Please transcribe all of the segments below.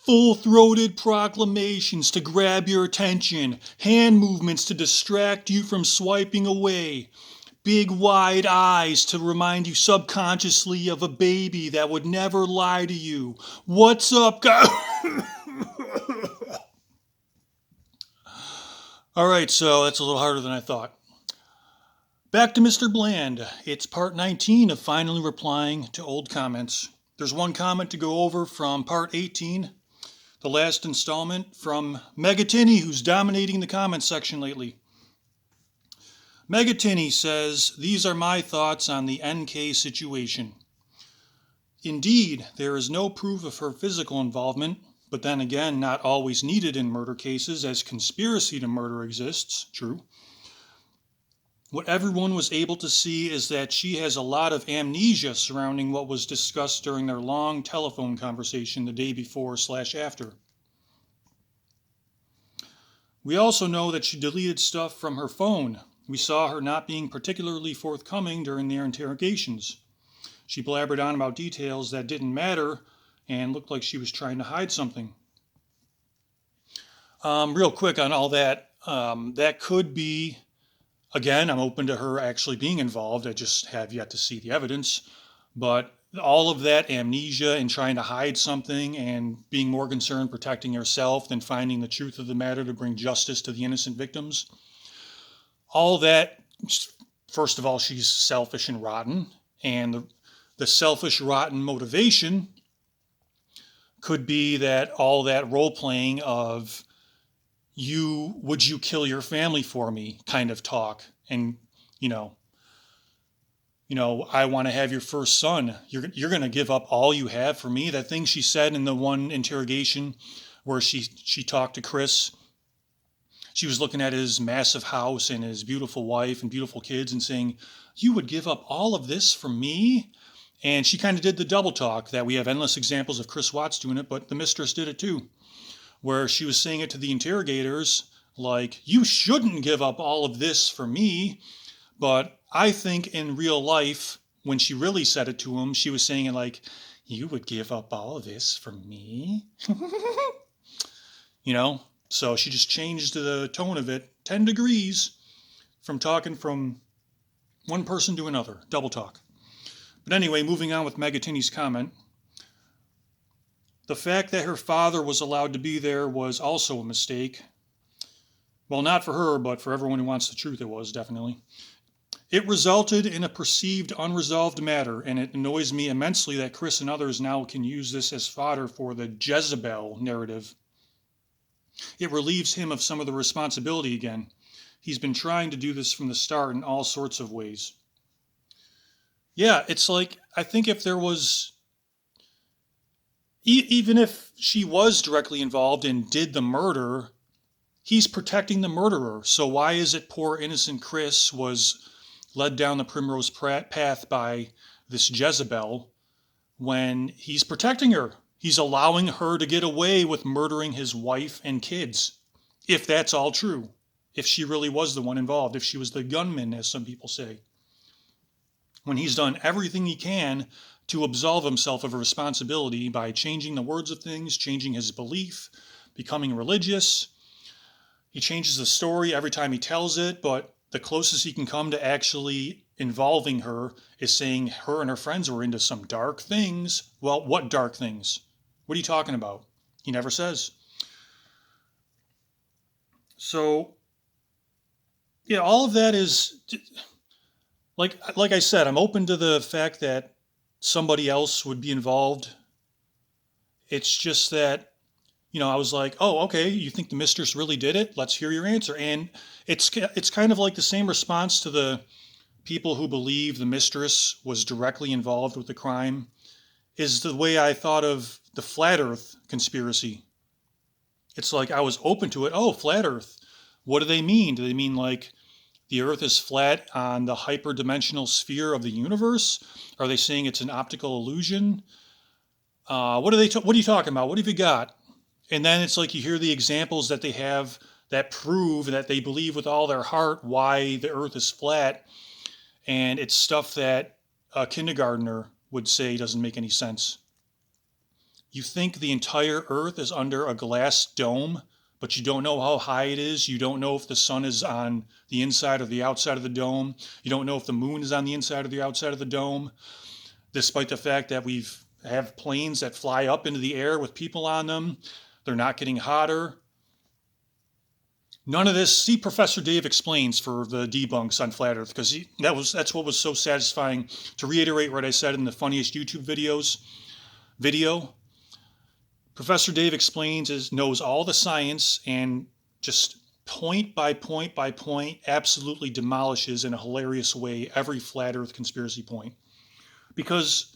full-throated proclamations to grab your attention, hand movements to distract you from swiping away, big wide eyes to remind you subconsciously of a baby that would never lie to you. What's up, guys? All right, so that's a little harder than I thought. Back to Mr. Bland. It's part 19 of finally replying to old comments. There's one comment to go over from part 18, the last installment from Megatini, who's dominating the comment section lately. Megatini says, "These are my thoughts on the NK situation. Indeed, there is no proof of her physical involvement, but then again, not always needed in murder cases, as conspiracy to murder exists. True. What everyone was able to see is that she has a lot of amnesia surrounding what was discussed during their long telephone conversation the day before/after. We also know that she deleted stuff from her phone. We saw her not being particularly forthcoming during their interrogations. She blabbered on about details that didn't matter and looked like she was trying to hide something." Real quick on all that, that could be, again, I'm open to her actually being involved. I just have yet to see the evidence. But all of that amnesia and trying to hide something and being more concerned protecting herself than finding the truth of the matter to bring justice to the innocent victims, all that, first of all, she's selfish and rotten. And the selfish, rotten motivation could be that all that role playing of would you kill your family for me kind of talk. And, I want to have your first son. You're going to give up all you have for me. That thing she said in the one interrogation where she talked to Chris, she was looking at his massive house and his beautiful wife and beautiful kids and saying, "You would give up all of this for me?" And she kind of did the double talk that we have endless examples of Chris Watts doing it, but the mistress did it too, where she was saying it to the interrogators like, "You shouldn't give up all of this for me." But I think in real life, when she really said it to him, she was saying it like, "You would give up all of this for me?" So she just changed the tone of it 10 degrees from talking from one person to another, double talk. But anyway, moving on with Megatini's comment. The fact that her father was allowed to be there was also a mistake. Well, not for her, but for everyone who wants the truth, it was, definitely. It resulted in a perceived unresolved matter, and it annoys me immensely that Chris and others now can use this as fodder for the Jezebel narrative. It relieves him of some of the responsibility again. He's been trying to do this from the start in all sorts of ways. Yeah, it's like, I think if there was, even if she was directly involved and did the murder, he's protecting the murderer. So why is it poor innocent Chris was led down the primrose path by this Jezebel when he's protecting her? He's allowing her to get away with murdering his wife and kids, if that's all true, if she really was the one involved, if she was the gunman, as some people say, when he's done everything he can to absolve himself of a responsibility by changing the words of things, changing his belief, becoming religious. He changes the story every time he tells it, but the closest he can come to actually involving her is saying her and her friends were into some dark things. Well, what dark things? What are you talking about? He never says. So, yeah, all of that is, like I said, I'm open to the fact that somebody else would be involved. It's just that, I was like, oh, okay, you think the mistress really did it? Let's hear your answer. And it's kind of like the same response to the people who believe the mistress was directly involved with the crime is the way I thought of the flat earth conspiracy. It's like I was open to it. Oh, flat earth. What do they mean? Do they mean like the earth is flat on the hyperdimensional sphere of the universe? Are they saying it's an optical illusion? What are you talking about? What have you got? And then it's like you hear the examples that they have that prove that they believe with all their heart why the earth is flat. And it's stuff that a kindergartner would say doesn't make any sense. You think the entire Earth is under a glass dome, but you don't know how high it is. You don't know if the sun is on the inside or the outside of the dome. You don't know if the moon is on the inside or the outside of the dome, despite the fact that we've have planes that fly up into the air with people on them. They're not getting hotter. None of this. See, Professor Dave explains for the debunks on Flat Earth, because that's what was so satisfying. To reiterate what I said in the funniest YouTube video, Professor Dave explains, knows all the science, and just point by point by point absolutely demolishes in a hilarious way every Flat Earth conspiracy point. Because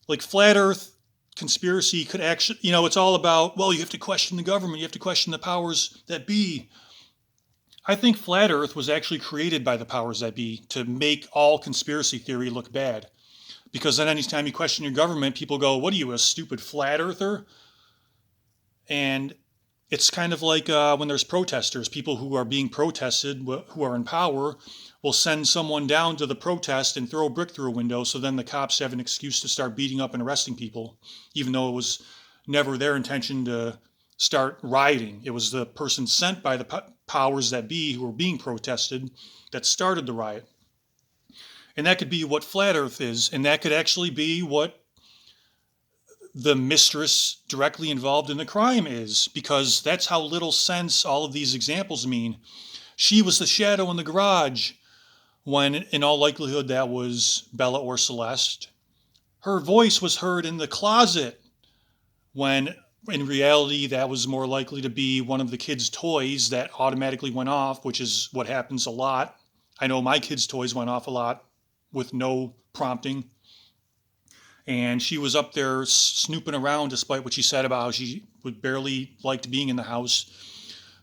like Flat Earth conspiracy could actually, it's all about, well, you have to question the government, you have to question the powers that be. I think Flat Earth was actually created by the powers that be to make all conspiracy theory look bad. Because then anytime you question your government, people go, what are you, a stupid flat earther? And it's kind of like when there's protesters, people who are being protested, who are in power, will send someone down to the protest and throw a brick through a window, so then the cops have an excuse to start beating up and arresting people, even though it was never their intention to start rioting. It was the person sent by the powers that be who were being protested that started the riot. And that could be what Flat Earth is, and that could actually be what the mistress directly involved in the crime is, because that's how little sense all of these examples mean. She was the shadow in the garage, when in all likelihood that was Bella or Celeste. Her voice was heard in the closet, when in reality that was more likely to be one of the kids' toys that automatically went off, which is what happens a lot. I know my kids' toys went off a lot with no prompting. And she was up there snooping around, despite what she said about how she would barely liked being in the house.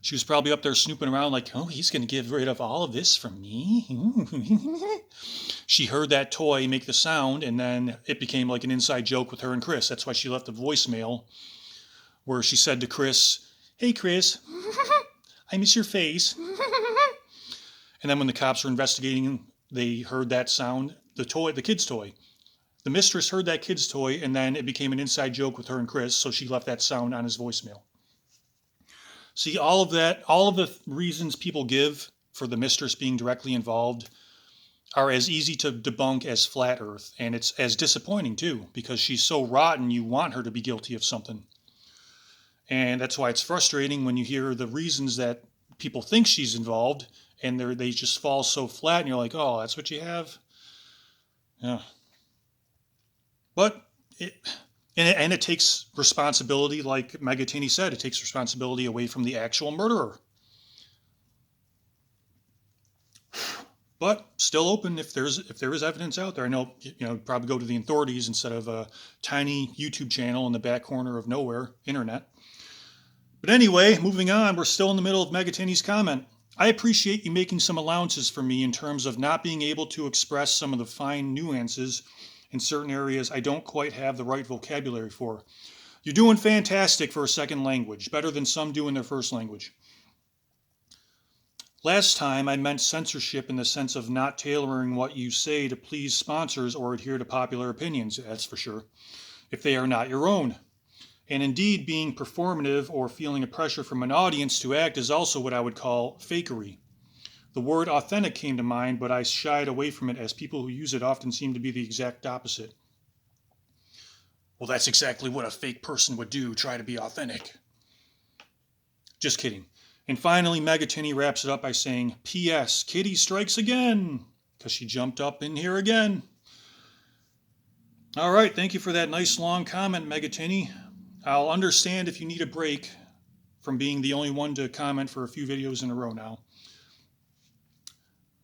She was probably up there snooping around like, oh, he's going to get rid of all of this from me. She heard that toy make the sound, and then it became like an inside joke with her and Chris. That's why she left a voicemail where she said to Chris, hey, Chris, I miss your face. And then when the cops were investigating, they heard that sound, the kid's toy. The mistress heard that kid's toy, and then it became an inside joke with her and Chris, so she left that sound on his voicemail. See, all of the reasons people give for the mistress being directly involved are as easy to debunk as Flat Earth, and it's as disappointing too, because she's so rotten you want her to be guilty of something. And that's why it's frustrating when you hear the reasons that people think she's involved, and they just fall so flat, and you're like, oh, that's what you have? Yeah. But it takes responsibility, like Megatini said, it takes responsibility away from the actual murderer. But still open if there is evidence out there. I know, probably go to the authorities instead of a tiny YouTube channel in the back corner of nowhere, internet. But anyway, moving on, we're still in the middle of Megatini's comment. I appreciate you making some allowances for me in terms of not being able to express some of the fine nuances in certain areas I don't quite have the right vocabulary for. You're doing fantastic for a second language, better than some do in their first language. Last time I meant censorship in the sense of not tailoring what you say to please sponsors or adhere to popular opinions, that's for sure, if they are not your own. And indeed, being performative or feeling a pressure from an audience to act is also what I would call fakery. The word authentic came to mind, but I shied away from it as people who use it often seem to be the exact opposite. Well, that's exactly what a fake person would do, try to be authentic. Just kidding. And finally, Megatini wraps it up by saying, P.S. Kitty strikes again, because she jumped up in here again. All right, thank you for that nice long comment, Megatini. I'll understand if you need a break from being the only one to comment for a few videos in a row now,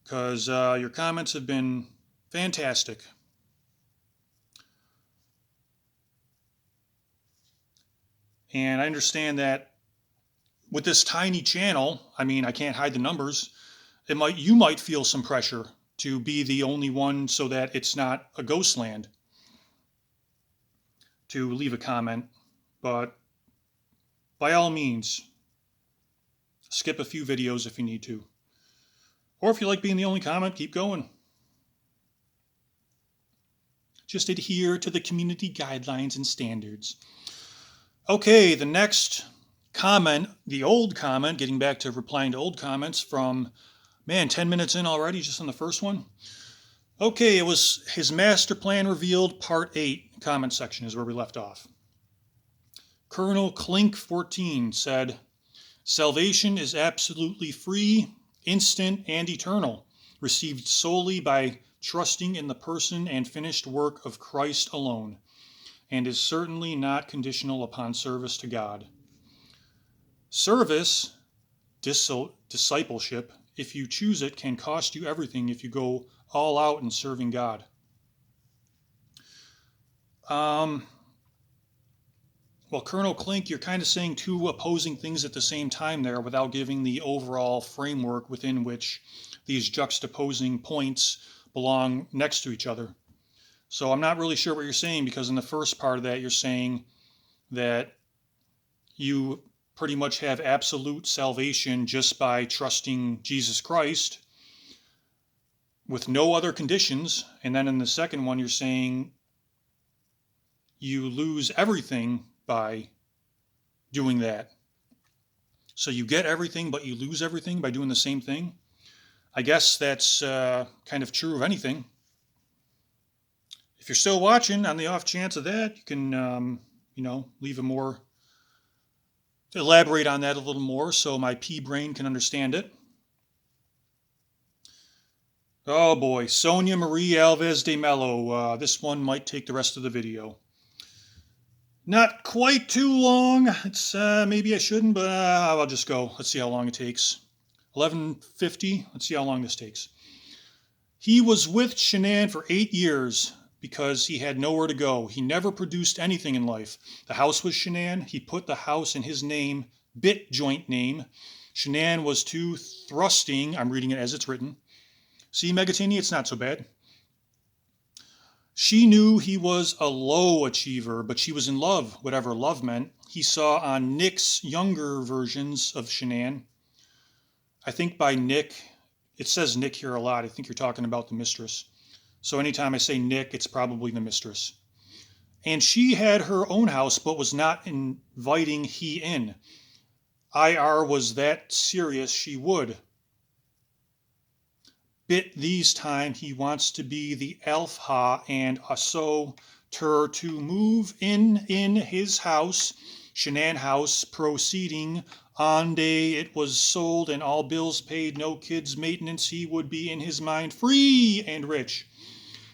because your comments have been fantastic. And I understand that with this tiny channel, I mean, I can't hide the numbers, you might feel some pressure to be the only one so that it's not a ghost land to leave a comment. But by all means, skip a few videos if you need to. Or if you like being the only comment, keep going. Just adhere to the community guidelines and standards. Okay, the next comment, the old comment, getting back to replying to old comments from, man, 10 minutes in already, just on the first one. Okay, it was his master plan revealed, part 8, comment section is where we left off. Colonel Clink 14 said, salvation is absolutely free, instant, and eternal, received solely by trusting in the person and finished work of Christ alone, and is certainly not conditional upon service to God. Service, discipleship, if you choose it, can cost you everything if you go all out in serving God. Well, Colonel Clink, you're kind of saying two opposing things at the same time there without giving the overall framework within which these juxtaposing points belong next to each other. So I'm not really sure what you're saying, because in the first part of that, you're saying that you pretty much have absolute salvation just by trusting Jesus Christ with no other conditions. And then in the second one, you're saying you lose everything by doing that. So you get everything, but you lose everything by doing the same thing. I guess that's kind of true of anything. If you're still watching, on the off chance of that, you can, leave a more, elaborate on that a little more so my pea brain can understand it. Oh boy, Sonia Marie Alves de Mello. This one might take the rest of the video. Not quite too long. It's maybe I shouldn't, but I'll just go. Let's see how long it takes. 11:50. Let's see how long this takes. He was with Shanann for 8 years because he had nowhere to go. He never produced anything in life. The house was Shanann. He put the house in his name, bit joint name. Shanann was too thrusting. I'm reading it as it's written. See, Megatini, it's not so bad. She knew he was a low achiever, but she was in love, whatever love meant. He saw on Nick's younger versions of Shanann. I think by Nick, it says Nick here a lot. I think you're talking about the mistress. So anytime I say Nick, it's probably the mistress. And she had her own house, but was not inviting he in. IR was that serious she would. Bit these time he wants to be the Elfha and so ter to move in his house, Shanann house, proceeding on day it was sold and all bills paid, no kids maintenance, he would be in his mind free and rich,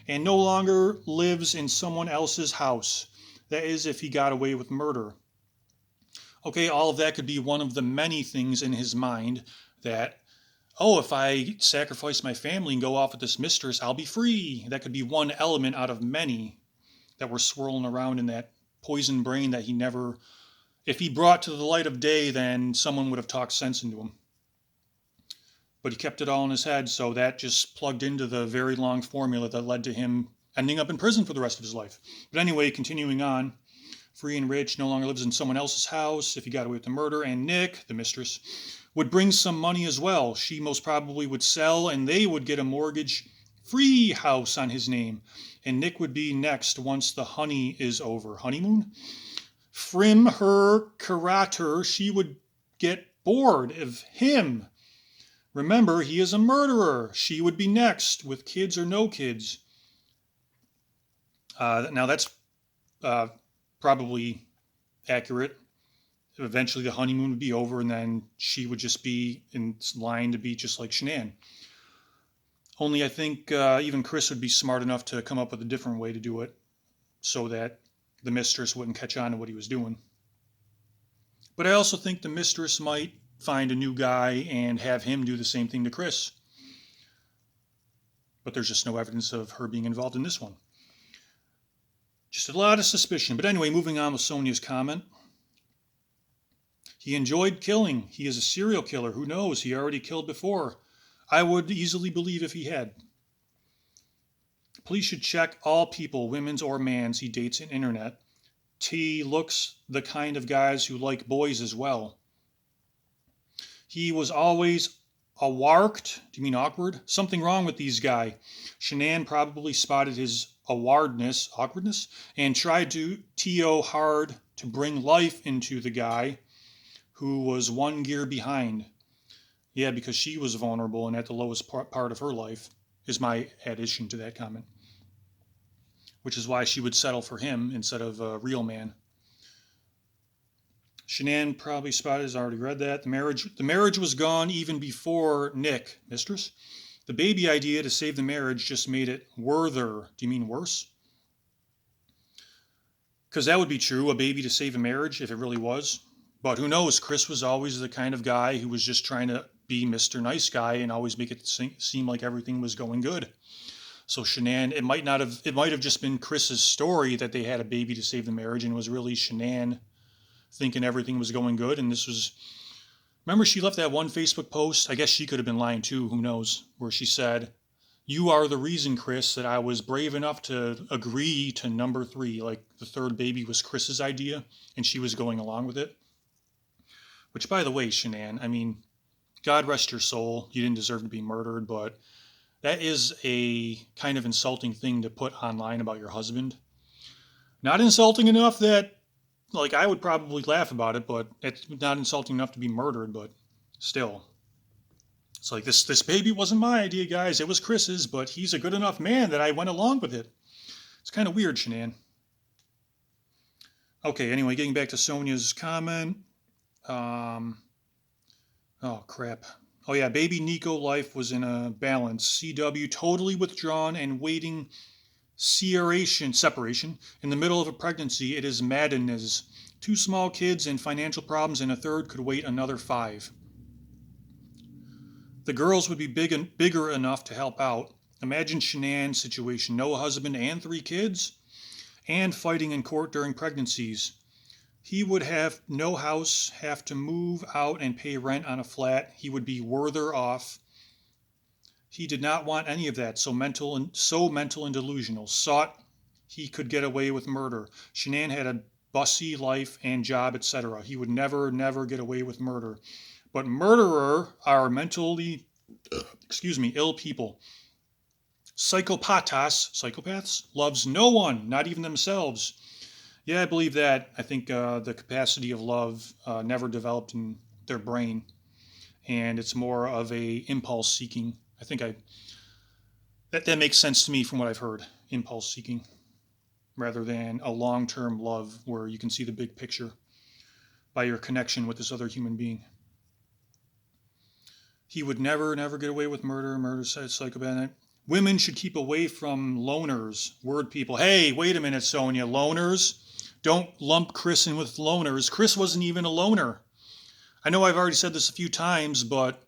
and no longer lives in someone else's house. That is, if he got away with murder. Okay, all of that could be one of the many things in his mind that, oh, if I sacrifice my family and go off with this mistress, I'll be free. That could be one element out of many that were swirling around in that poison brain that he never, if he brought to the light of day, then someone would have talked sense into him. But he kept it all in his head, so that just plugged into the very long formula that led to him ending up in prison for the rest of his life. But anyway, continuing on, free and rich, no longer lives in someone else's house if he got away with the murder, and Nick, the mistress, would bring some money as well. She most probably would sell and they would get a mortgage-free house on his name. And Nick would be next once the honey is over. Honeymoon? From her curator, she would get bored of him. Remember, he is a murderer. She would be next, with kids or no kids. Now that's probably accurate. Eventually the honeymoon would be over and then she would just be in line to be just like Shanann. Only I think even Chris would be smart enough to come up with a different way to do it so that the mistress wouldn't catch on to what he was doing. But I also think the mistress might find a new guy and have him do the same thing to Chris. But there's just no evidence of her being involved in this one. Just a lot of suspicion. But anyway, moving on with Sonia's comment. He enjoyed killing. He is a serial killer. Who knows? He already killed before. I would easily believe if he had. Police should check all people, women's or man's, he dates on internet. T looks the kind of guys who like boys as well. He was always awarked. Do you mean awkward? Something wrong with these guy. Shanann probably spotted his awkwardness, and tried to TO hard to bring life into the guy who was one gear behind. Yeah, because she was vulnerable and at the lowest part of her life, is my addition to that comment. Which is why she would settle for him instead of a real man. Shanann probably spotted, has already read that. The marriage was gone even before Nick, mistress. The baby idea to save the marriage just made it worther. Do you mean worse? Because that would be true, a baby to save a marriage, if it really was. But who knows? Chris was always the kind of guy who was just trying to be Mr. Nice Guy and always make it seem like everything was going good. So Shanann, it might have just been Chris's story that they had a baby to save the marriage, and it was really Shanann thinking everything was going good. And this was, remember she left that one Facebook post? I guess she could have been lying too, who knows, where she said, "You are the reason, Chris, that I was brave enough to agree to number 3, like the third baby was Chris's idea, and she was going along with it." Which, by the way, Shanann, I mean, God rest your soul, you didn't deserve to be murdered, but that is a kind of insulting thing to put online about your husband. Not insulting enough that, like, I would probably laugh about it, but it's not insulting enough to be murdered, but still. It's like, this baby wasn't my idea, guys. It was Chris's, but he's a good enough man that I went along with it. It's kind of weird, Shanann. Okay, anyway, getting back to Sonia's comment. Oh, crap. Oh, yeah, baby Nico life was in a balance. CW totally withdrawn and waiting separation. In the middle of a pregnancy, it is madness. 2 small kids and financial problems, and a third could wait another 5. The girls would be bigger enough to help out. Imagine Shanann's situation. No husband and 3 kids, and fighting in court during pregnancies. He would have no house, have to move out and pay rent on a flat. He would be worther off. He did not want any of that, so mental and delusional. Sought he could get away with murder. Shanann had a bussy life and job, etc. He would never get away with murder. But murderer are mentally, ill people. Psychopaths, loves no one, not even themselves. Yeah, I believe that. I think the capacity of love never developed in their brain, and it's more of a impulse seeking. I think that makes sense to me from what I've heard. Impulse seeking, rather than a long-term love where you can see the big picture by your connection with this other human being. He would never get away with murder. Murder said psychopath. Women should keep away from loners. Word people. Hey, wait a minute, Sonia. Loners? Don't lump Chris in with loners. Chris wasn't even a loner. I know I've already said this a few times, but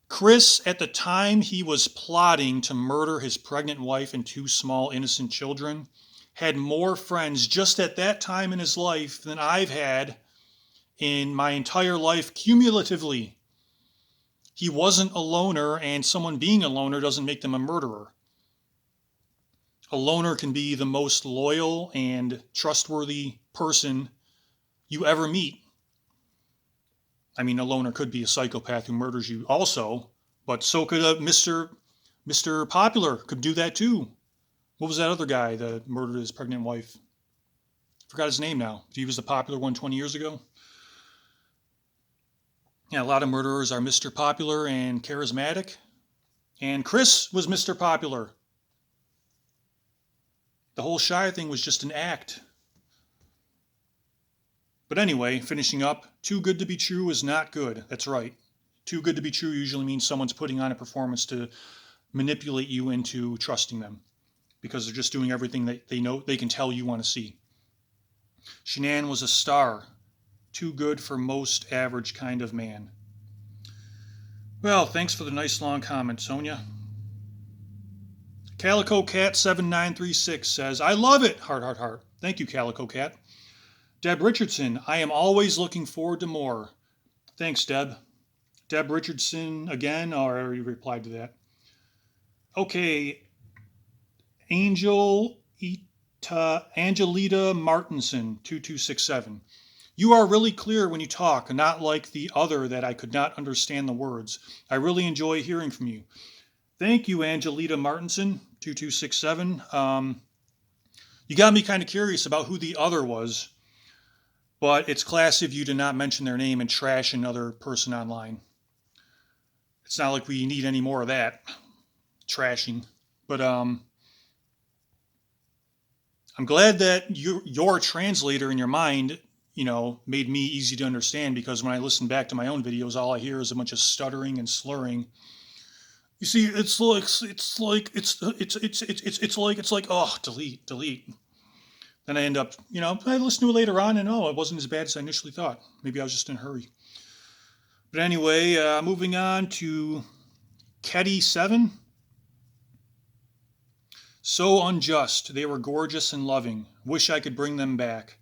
Chris, at the time he was plotting to murder his pregnant wife and 2 small innocent children, had more friends just at that time in his life than I've had in my entire life cumulatively. He wasn't a loner, and someone being a loner doesn't make them a murderer. A loner can be the most loyal and trustworthy person you ever meet. I mean, a loner could be a psychopath who murders you also, but so could a Mr. Popular could do that too. What was that other guy that murdered his pregnant wife? Forgot his name now. He was the popular one 20 years ago. Yeah, a lot of murderers are Mr. Popular and charismatic. And Chris was Mr. Popular. The whole Shire thing was just an act. But anyway, finishing up, too good to be true is not good. That's right. Too good to be true usually means someone's putting on a performance to manipulate you into trusting them, because they're just doing everything that they know they can tell you want to see. Shanann was a star. Too good for most average kind of man. Well, thanks for the nice long comment, Sonia. Calico Cat 7936 says, I love it, heart. Thank you, Calico Cat. Deb Richardson, I am always looking forward to more. Thanks, Deb. Deb Richardson again, or I already replied to that. Okay, Angelita Martinson, 2267. You are really clear when you talk, not like the other that I could not understand the words. I really enjoy hearing from you. Thank you, Angelita Martinson, 2267. You got me kind of curious about who the other was. But it's classy of you to not mention their name and trash another person online. It's not like we need any more of that trashing. But I'm glad that your translator in your mind, made me easy to understand, because when I listen back to my own videos, all I hear is a bunch of stuttering and slurring. You see, it's like, oh, delete. Then I end up, I listen to it later on, and it wasn't as bad as I initially thought. Maybe I was just in a hurry. But anyway, moving on to Ketty7. So unjust. They were gorgeous and loving. Wish I could bring them back.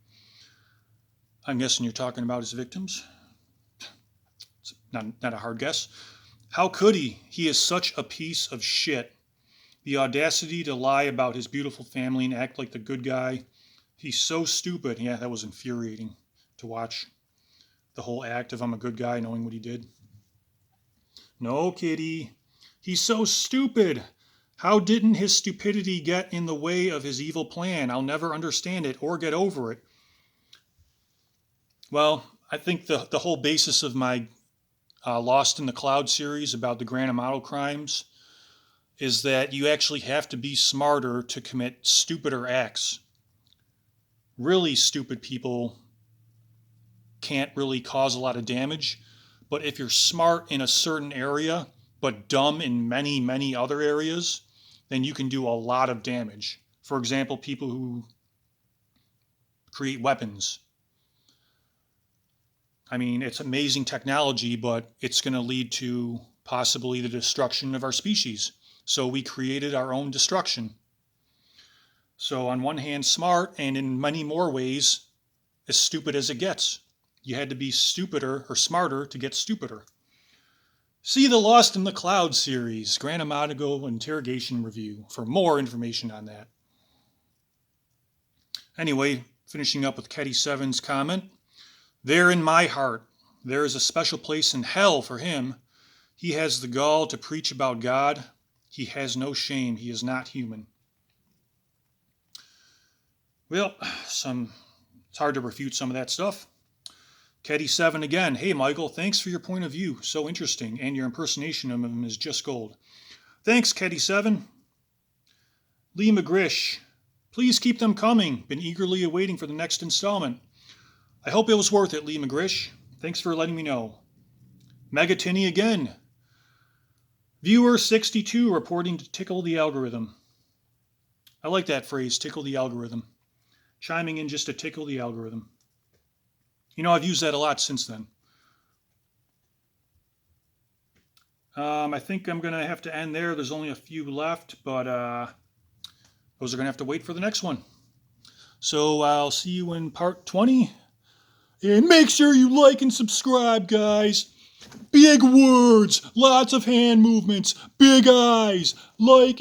I'm guessing you're talking about his victims. It's not a hard guess. How could he? He is such a piece of shit. The audacity to lie about his beautiful family and act like the good guy. He's so stupid. Yeah, that was infuriating to watch. The whole act of I'm a good guy, knowing what he did. No, Kitty. He's so stupid. How didn't his stupidity get in the way of his evil plan? I'll never understand it or get over it. Well, I think the whole basis of my Lost in the Cloud series about the Grand Amato crimes is that you actually have to be smarter to commit stupider acts. Really stupid people can't really cause a lot of damage, but if you're smart in a certain area, but dumb in many, many other areas, then you can do a lot of damage. For example, people who create weapons. I mean, it's amazing technology, but it's going to lead to possibly the destruction of our species. So we created our own destruction. So on one hand, smart, and in many more ways, as stupid as it gets. You had to be stupider or smarter to get stupider. See the Lost in the Cloud series, Grand Amato Interrogation Review, for more information on that. Anyway, finishing up with Ketty7's comment. There in my heart, there is a special place in hell for him. He has the gall to preach about God. He has no shame. He is not human. Well, it's hard to refute some of that stuff. Ketty7 again. Hey, Michael, thanks for your point of view. So interesting, and your impersonation of him is just gold. Thanks, Ketty7. Lee McGrish. Please keep them coming. Been eagerly awaiting for the next installment. I hope it was worth it, Lee McGrish. Thanks for letting me know. Megatini again. Viewer 62 reporting to tickle the algorithm. I like that phrase, tickle the algorithm. Chiming in just to tickle the algorithm. I've used that a lot since then. I think I'm going to have to end there. There's only a few left, but those are going to have to wait for the next one. So I'll see you in part 20. And make sure you like and subscribe, guys. Big words, lots of hand movements, big eyes, like and